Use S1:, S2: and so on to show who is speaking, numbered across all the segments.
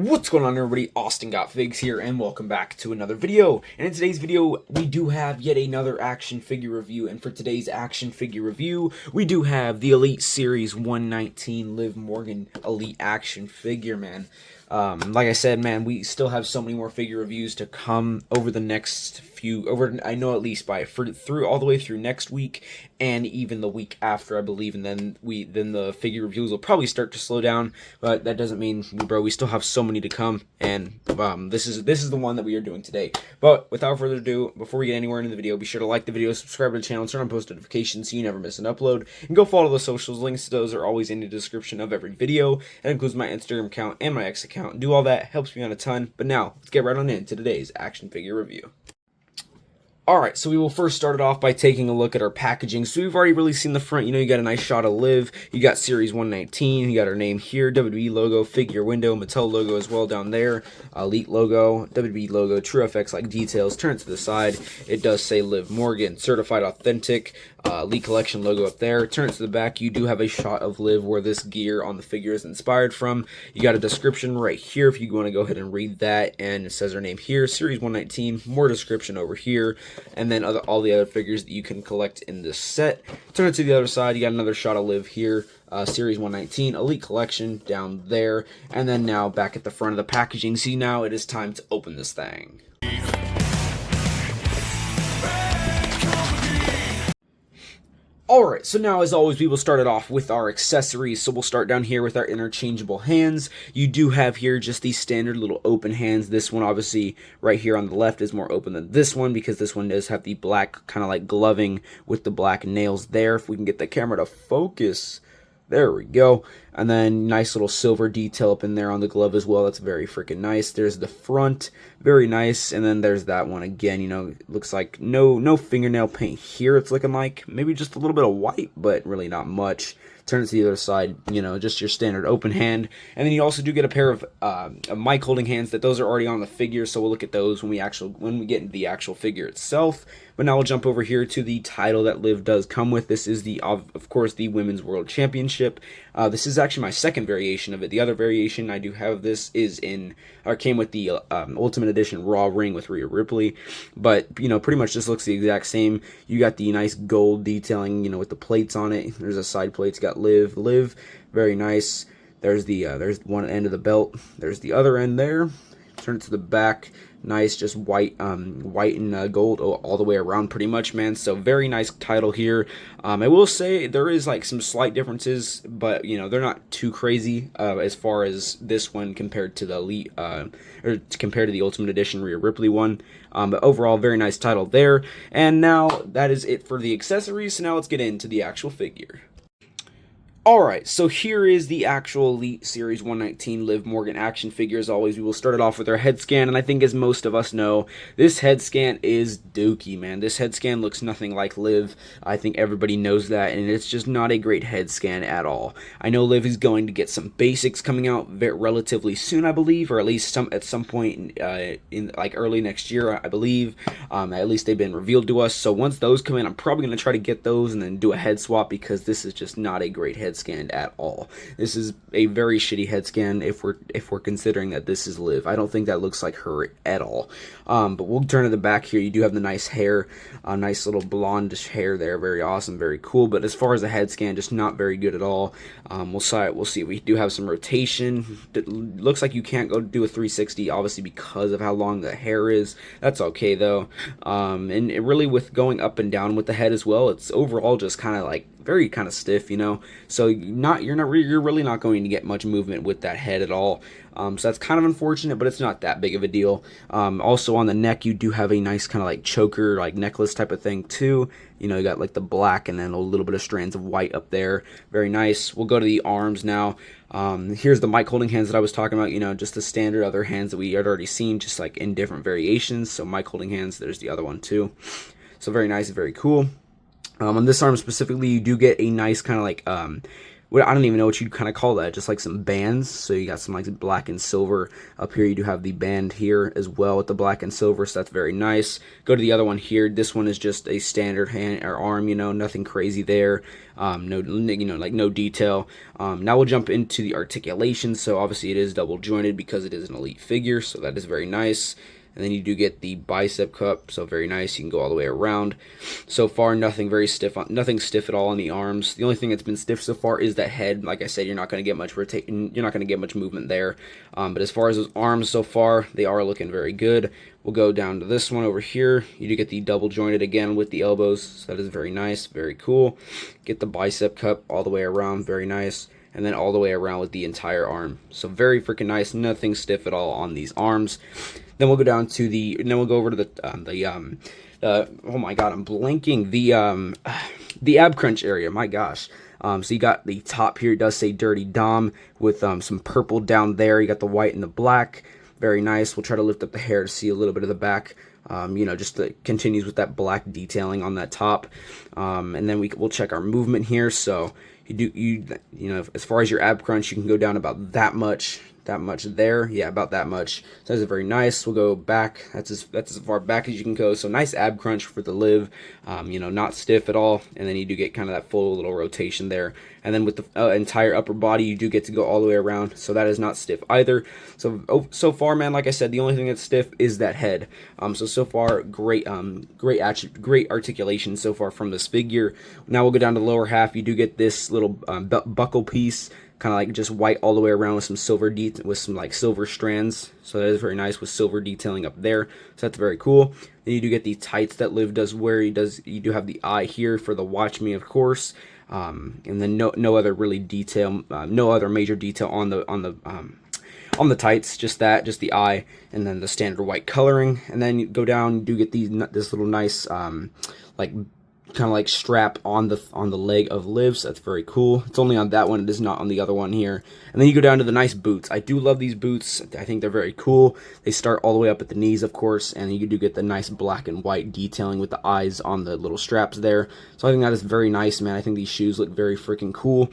S1: What's going on, everybody? Austin Got Figs here, and welcome back to another video. And in today's video, we do have yet another action figure review. And for today's action figure review, we do have the Elite Series 119 Liv Morgan Elite action figure, man. Like I said, man, we still have so many more figure reviews to come over the next few, I know at least through all the way through next week and even the week after, I believe, and then the figure reviews will probably start to slow down, but that doesn't mean, bro, we still have so many to come, and this is the one that we are doing today. But without further ado, before we get anywhere into the video, be sure to like the video, subscribe to the channel, turn on post notifications so you never miss an upload, and go follow the socials. Links to those are always in the description of every video. That includes my Instagram account and my X account. Do all that, helps me out a ton. But now, let's get right on into today's action figure review. Alright, so we will first start it off by taking a look at our packaging. So we've already really seen the front. You know, you got a nice shot of Liv. You got Series 119. You got her name here. WWE logo, figure window, Mattel logo as well down there. Elite logo, WWE logo, True FX-like details. Turn it to the side. It does say Liv Morgan. Certified Authentic. Elite Collection logo up there. Turn it to the back. You do have a shot of Liv where this gear on the figure is inspired from. You got a description right here if you want to go ahead and read that. And it says her name here. Series 119. More description over here. And then all the other figures that you can collect in this set. Turn it to the other side. You got another shot of Liv here. Series 119 Elite Collection down there. And then now back at the front of the packaging. See, now it is time to open this thing. Alright, so now as always we will start it off with our accessories. So we'll start down here with our interchangeable hands. You do have here just these standard little open hands. This one obviously right here on the left is more open than this one because this one does have the black kind of like gloving with the black nails there. If we can get the camera to focus. There we go. And then nice little silver detail up in there on the glove as well. That's very freaking nice. There's the front. Very nice. And then there's that one again. You know, it looks like no fingernail paint here. It's looking like maybe just a little bit of white, but really not much. Turn it to the other side, you know, just your standard open hand. And then you also do get a pair of mic holding hands. Those are already on the figure, so we'll look at those when we get into the actual figure itself. But now we'll jump over here to the title that Liv does come with. This is of course the Women's World Championship. This is actually my second variation of it. The other variation I do have this came with the Ultimate Edition Raw ring with Rhea Ripley, but you know, pretty much just looks the exact same. You got the nice gold detailing, you know, with the plates on it. There's a side plate. It's got Liv, very nice. There's one end of the belt. There's the other end there. Turn it to the back. Nice, just white and gold all the way around pretty much, man. So very nice title here. I will say there is like some slight differences, but you know, they're not too crazy as far as this one compared to the Elite or compared to the Ultimate Edition Rhea Ripley one. But overall, very nice title there. And now that is it for the accessories. So now let's get into the actual figure. Alright, so here is the actual Elite Series 119 Liv Morgan action figure. As always, we will start it off with our head scan, and I think as most of us know, this head scan is dookie, man. This head scan looks nothing like Liv. I think everybody knows that, and it's just not a great head scan at all. I know Liv is going to get some basics coming out relatively soon, I believe, or at least at some point in like early next year, I believe. At least they've been revealed to us, so once those come in, I'm probably going to try to get those and then do a head swap because this is just not a great head scan at all. This is a very shitty head scan if we're considering that this is Liv. I don't think that looks like her at all. But we'll turn to the back here. You do have the nice hair, nice little blondish hair there. Very awesome, very cool. But as far as the head scan, just not very good at all. We'll see. We do have some rotation. It looks like you can't go do a 360, obviously because of how long the hair is. That's okay though. And it really with going up and down with the head as well, it's overall just kind of like very kind of stiff, you know. So you're really not going to get much movement with that head at all. So that's kind of unfortunate, but it's not that big of a deal. Also on the neck, you do have a nice kind of like choker, like necklace type of thing too. You know, you got like the black and then a little bit of strands of white up there. Very nice. We'll go to the arms now. Here's the mic holding hands that I was talking about, you know, just the standard other hands that we had already seen, just like in different variations. So mic holding hands, there's the other one too. So very nice, very cool. On this arm specifically, you do get a nice kind of like I don't even know what you'd kind of call that, just like some bands. So you got some like black and silver up here. You do have the band here as well with the black and silver, so that's very nice. Go to the other one here. This one is just a standard hand or arm, you know, nothing crazy there. No, you know, like no detail. Now we'll jump into the articulation. So obviously it is double jointed because it is an elite figure, so that is very nice. And then you do get the bicep cup, so very nice. You can go all the way around. So far, nothing very stiff, nothing stiff at all on the arms. The only thing that's been stiff so far is that head. Like I said, you're not going to get much rotation. You're not going to get much movement there. But as far as those arms so far, they are looking very good. We'll go down to this one over here. You do get the double jointed again with the elbows. So that is very nice, very cool. Get the bicep cup all the way around, very nice. And then all the way around with the entire arm. So very freaking nice. Nothing stiff at all on these arms. Then we'll go down to then we'll go over to oh my god, I'm blanking, the ab crunch area. My gosh. So you got the top here, it does say Dirty Dom with some purple down there. You got the white and the black. Very nice. We'll try to lift up the hair to see a little bit of the back. You know, just continues with that black detailing on that top. And then we'll check our movement here. So you know, as far as your ab crunch, you can go down about that much there. Yeah, about that much. So that's very nice. We'll go back. That's as far back as you can go. So nice ab crunch for the live. You know, not stiff at all. And then you do get kind of that full little rotation there. And then with the entire upper body, you do get to go all the way around. So that is not stiff either. So far, man, like I said, the only thing that's stiff is that head. So far, great articulation so far from this figure. Now we'll go down to the lower half. You do get this little buckle piece, kind of like just white all the way around with some silver with some like silver strands. So that is very nice with silver detailing up there. So that's very cool. Then you do get the tights that Liv does wear. You do have the eye here for the Watch Me, of course. And then no other really detail, no other major detail on the tights, just the eye, and then the standard white coloring. And then you go down, you do get this little nice like kind of like strap on the leg of Liv, so that's very cool. It's only on that one, it is not on the other one here. And then you go down to the nice boots. I do love these boots. I think they're very cool. They start all the way up at the knees, of course, and you do get the nice black and white detailing with the eyes on the little straps there. So I think that is very nice, man. I think these shoes look very freaking cool.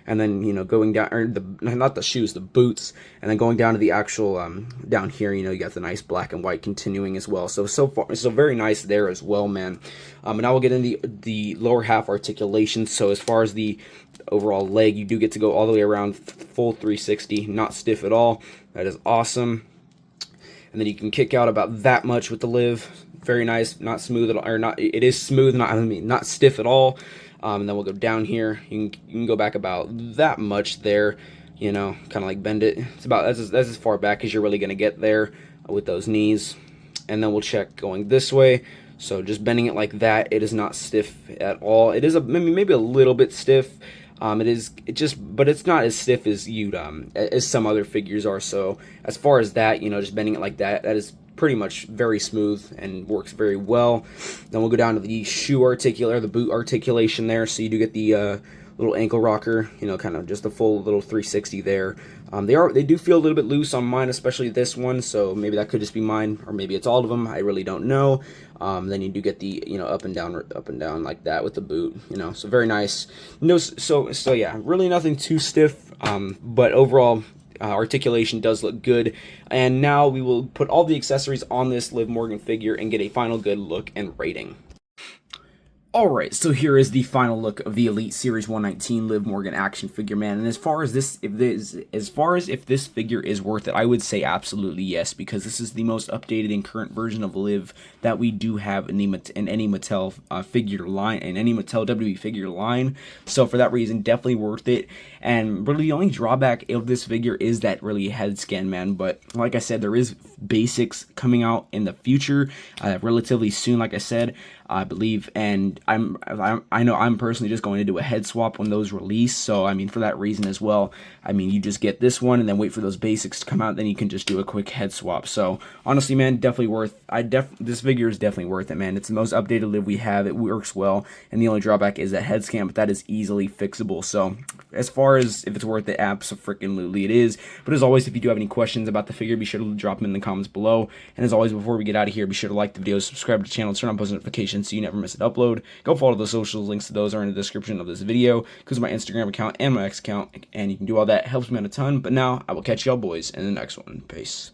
S1: And then, you know, going down, or not the shoes, the boots, and then going down to the actual, down here, you know, you got the nice black and white continuing as well. So far, so very nice there as well, man. And now we'll get into the lower half articulation. So as far as the overall leg, you do get to go all the way around, full 360, not stiff at all. That is awesome. And then you can kick out about that much with the Liv. Very nice, not smooth at all, or not, it is smooth, not stiff at all. And then we'll go down here. You can go back about that much there, you know, kind of like bend it. That's as far back as you're really going to get there with those knees. And then we'll check going this way. So just bending it like that, it is not stiff at all. It is maybe a little bit stiff. But it's not as stiff as as some other figures are. So as far as that, you know, just bending it like that, that is pretty much very smooth and works very well. Then we'll go down to the the boot articulation there. So you do get the little ankle rocker, you know, kind of just a full little 360 there. They do feel a little bit loose on mine, especially this one. So maybe that could just be mine, or maybe it's all of them. I really don't know. Then you do get the, you know, up and down like that with the boot, you know. So very nice. No, so yeah, really nothing too stiff. But overall, articulation does look good. And now we will put all the accessories on this Liv Morgan figure and get a final good look and rating. Alright, so here is the final look of the Elite Series 119 Liv Morgan action figure, man. And as far as if this figure is worth it, I would say absolutely yes, because this is the most updated and current version of Liv that we do have in any Mattel figure line, in any Mattel WWE figure line. So for that reason, definitely worth it. And really the only drawback of this figure is that really head scan, man. But like I said, there is basics coming out in the future, relatively soon, like I said, I believe, and I know I'm personally just going to do a head swap when those release. So I mean, for that reason as well, I mean, you just get this one and then wait for those basics to come out, then you can just do a quick head swap. So honestly, man, definitely worth. This figure is definitely worth it, man. It's the most updated Liv we have. It works well, and the only drawback is that head scan, but that is easily fixable. So as far as if it's worth it, abso-freaking-lutely it is. But as always, if you do have any questions about the figure, be sure to drop them in the comments below. And as always, before we get out of here, be sure to like the video, subscribe to the channel, turn on post notifications so you never miss an upload. Go follow the socials, links to those are in the description of this video. Goes to my Instagram account and my X account, and you can do all that. It helps me out a ton. But now, I will catch y'all boys in the next one. Peace.